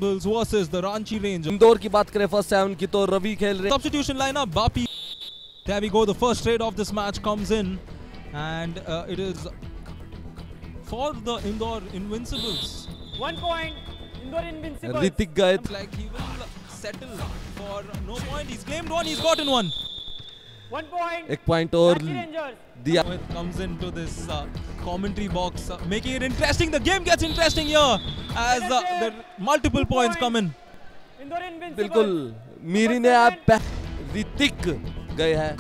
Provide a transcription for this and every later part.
Bulls versus the Ranchi Rangers. Indore की बात करें फर्स्ट 7 की तो रवि खेल रहे. Substitution lineup, Bapi. There we go, the first trade of this match comes in and it is for the Indore Invincibles. 1 point, Indore Invincibles. Hrithik गए. Like he will settle for no point. He's claimed one, he's gotten one. 1 point. एक point और Ranchi Rangers. दिया. It comes into this commentary box, making it interesting. The game gets interesting here as the multiple points come in. Indore Invincibles. बिल्कुल मीरी ने आप ऋतिक गए हैं.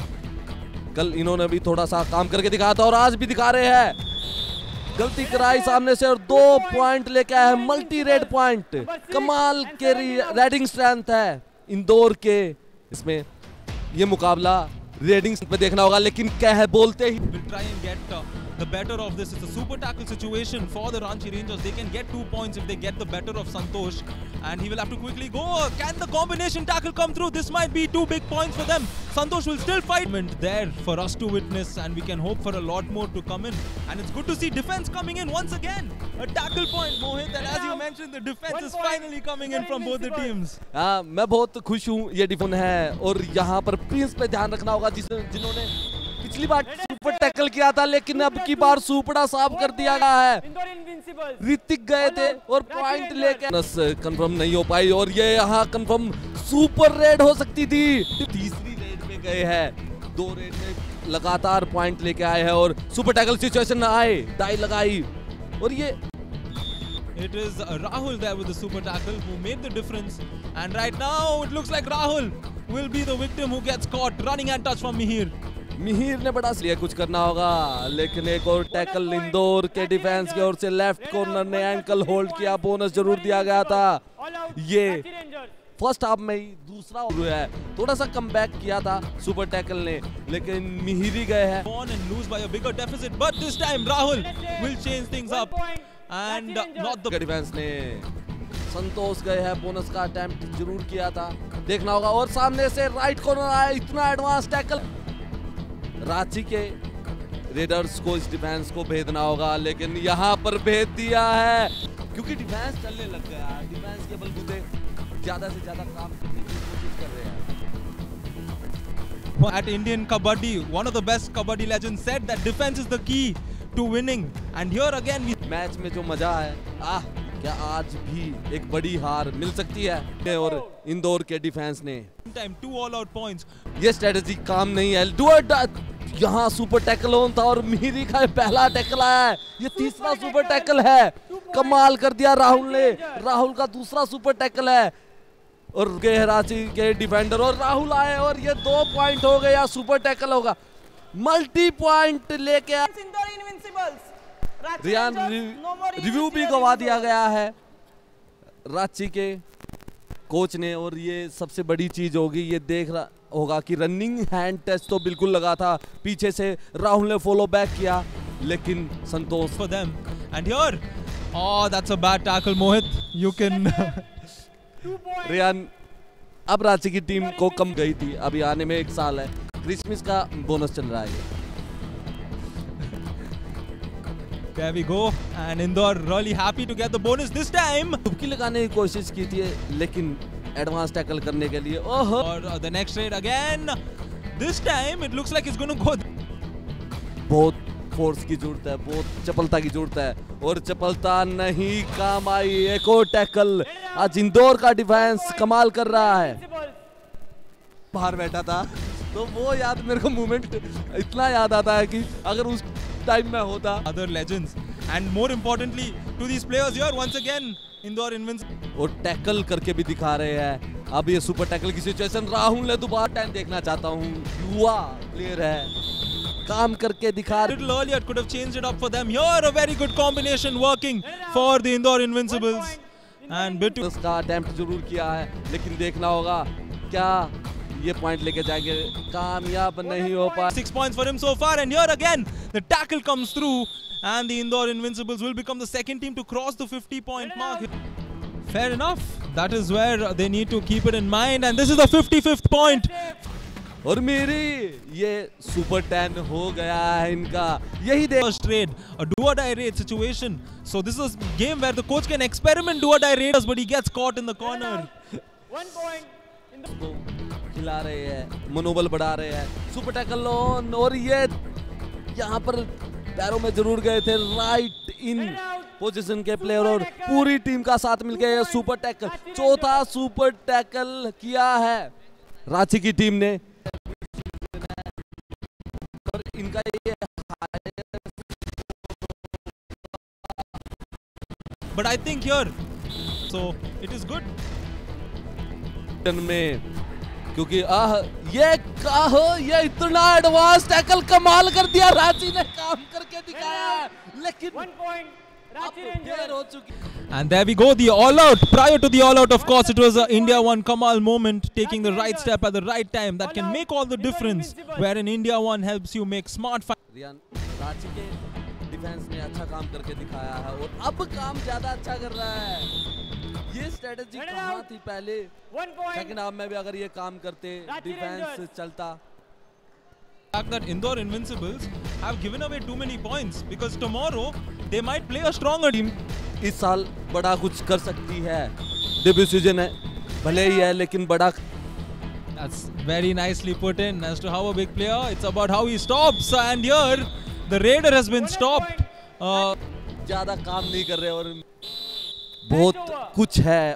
कल इन्होंने भी थोड़ा सा काम करके दिखाया था और आज भी दिखा रहे हैं. गलती कराई सामने से और 2 पॉइंट लेके आए हैं. Multi red point. कमाल के रेडिंग स्ट्रेंथ है इंदौर के. इसमें ये मुकाबला रेडिंग पे देखना होगा लेकिन क्या है बोलते ही. Will try and get the better of this. It's a super tackle situation for the Ranchi Rangers. They can get 2 points if they get the better of Santosh, and he will have to quickly go. Can the combination tackle come through? This might be 2 big points for them. Santosh will still fight. There for us to witness, and we can hope for a lot more to come in. And it's good to see defense coming in once again. A tackle point, Mohit, and as you mentioned, the defense is finally coming in from both the teams. हाँ, मैं बहुत खुश हूँ. ये defence है और यहाँ पर प्रिंस पे ध्यान रखना होगा जिन्होंने पिछली बार सुपर टैकल किया था लेकिन अब की बार सुपड़ा साफ कर दिया गया है. Indore Invincibles. ऋतिक गए थे और पॉइंट लेके कंफर्म नहीं हो पाई और ये यहाँ कंफर्म सुपर रेड हो सकती थी. तीसरी रेड में गए हैं. 2 रेड में लगातार पॉइंट लेके आए हैं और सुपर टैकल सिचुएशन आए. डाई लगाई और ये It is Rahul there with the super tackle who made the difference, and right now it looks like Rahul will be the victim who gets caught running and touch from Mihir. Mihir ने बड़ा लिए कुछ करना होगा लेकिन एक और tackle Indore के डिफेंस की ओर से लेफ्ट कॉर्नर ने एंकल होल्ड किया. बोनस जरूर दिया गया था. ये फर्स्ट हाफ में ही दूसरा हुआ है. थोड़ा सा कमबैक किया था सुपर टैकल ने लेकिन मिहिर ही गए हैं. On and lose by a bigger deficit, but this time Rahul will change things up and not the defence ने. संतोष गए हैं. बोनस का अटेम्प्ट जरूर किया था. देखना होगा और सामने से राइट कॉर्नर आया. इतना एडवांस टैकल. रांची के रेडर्स को इस डिफेंस को भेजना होगा लेकिन यहाँ पर भेज दिया है क्योंकि डिफेंस चलने लग गया. डिफेंस के बलबूते ज्यादा से ज्यादा काम करने की कोशिश कर रहे हैं. At Indian Kabaddi, one of the best Kabaddi legends said that defense is the key to winning, and here again we match में जो मजा है क्या आज भी एक बड़ी हार मिल सकती है और इंदौर के डिफेंस ने time 2 all out points. ये स्ट्रेटेजी काम नहीं है. यहाँ सुपर टैकल ऑन था और मिहिरी का पहला टैकल आया है. ये तीसरा सुपर टैकल है. कमाल कर दिया राहुल ने. राहुल का दूसरा सुपर टैकल है और गए रांची के डिफेंडर और राहुल आए और ये 2 पॉइंट हो गया. सुपर टैकल होगा. मल्टी पॉइंट लेके रियान रिव्यू भी गवा दिया गया है रांची के कोच ने और ये सबसे बड़ी चीज होगी. ये देख रहा होगा कि रनिंग हैंड टच तो बिल्कुल लगा था. पीछे से राहुल ने फॉलो बैक किया लेकिन संतोष For them, and here, oh, that's a bad tackle, Mohit. You can. Riyan अब रांची की टीम को कम गई थी. अभी आने में 1 साल है. क्रिसमस का बोनस चल रहा है. There we go, and Indore really happy to get the bonus this time. डुबकी लगाने की कोशिश की थी लेकिन एडवांस टैकल करने के लिए ओहो. Or the next trade again. This time it looks like it's going to go. बहुत फोर्स की जरूरत है. बहुत चपलता की जरूरत है और चपलता नहीं काम आई. एक और टैकल. आज इंदौर का डिफेंस कमाल कर रहा है. बाहर बैठा था तो वो याद मेरे को मूवमेंट इतना याद आता है कि अगर उस टाइम में होता. Other legends, and more importantly to these players here once again Indore Invincibles. और टैकल करके भी दिखा रहे हैं. अब ये सुपर टैकल की सिचुएशन राहुल ने दोबारा टाइम देखना चाहता हूँ. युवा प्लेयर है. काम करके दिखा. A little earlier could have changed it up for them. Here a very good combination working for the Indore Invincibles. And Bittu उसका अटेम्प्ट जरूर किया है लेकिन देखना होगा क्या ये पॉइंट लेके जाएंगे. कामयाब नहीं हो पाया. 6 points for him so far, and here again the tackle comes through and the Indore Invincibles will become the second team to cross the 50-point mark. Fair enough. That is where they need to keep it in mind, and this is the 55th point. और मेरी ये super 10 हो गया है इनका, यही देख। First raid, a do or die raid situation. So this is a game where the coach can experiment do or die raiders, but he gets caught in the corner. 1 point. In the को खिला रहे हैं, मनोबल बढ़ा रहे हैं। Super tackle on, और ये यहाँ पर पैरों में जरूर गए थे राइट इन पोजीशन के प्लेयर, और पूरी टीम का साथ मिलकर ये सुपर टैकल, चौथा सुपर टैकल किया है रांची की टीम ने। और इनका ये But I think here, so it is good. में, क्योंकि ये इतना एडवांस टैकल कमाल कर दिया, रांची ने काम करके दिखाया, लेकिन 1 point. अब Ranchi देर Rangers. हो चुकी। And there we go, the all-out. Prior to the all-out, of course, it was a India 1 Kamal moment, taking the right step at the right time. That can make all the difference, wherein India 1 helps you make smart Riyan, Ranchi के defence ने अच्छा काम करके दिखाया है, और अब काम ज्यादा अच्छा कर रहा है। ये स्ट्रेटजी कहाँ थी पहले? 1 point. सेकंड हाफ में भी अगर ये काम करते, Ranchi डिफेंस Rangers. चलता। fact that Indore Invincibles have given away too many points, because tomorrow they might play a stronger team. इस साल बड़ा कुछ कर सकती है, डेब्यू सीजन है, भले ही है लेकिन बड़ा। That's very nicely put in as to how a big player. It's about how he stops, and here the raider has been stopped. ज्यादा काम नहीं कर रहे और बहुत कुछ है।